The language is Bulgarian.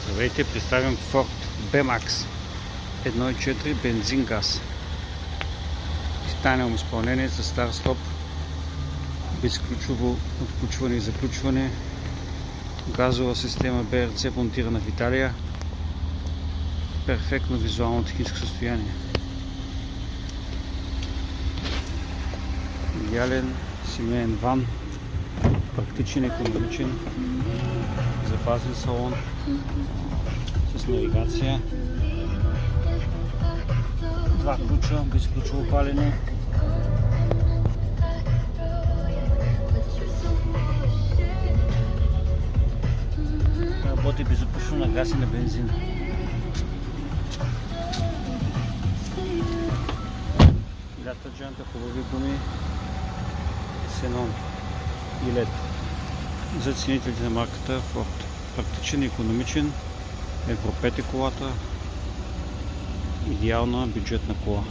Здравейте, представям Ford B-Max 1.4 бензин газ. Титаниум изпълнение с старт-стоп, безключово отключване и заключване, газова система BRC монтирана в Италия, перфектно визуално техническо състояние. Идеален семейен ван, практичен, икономичен, запазен салон с навигация, два ключа, безключово палене, работи безопасно на газ и на бензин. Лята джанта, хубави гуми, ксенон и лед. За ценителите на марката Ford. Практичен, икономичен, Евро 5 е колата, идеална бюджетна кола.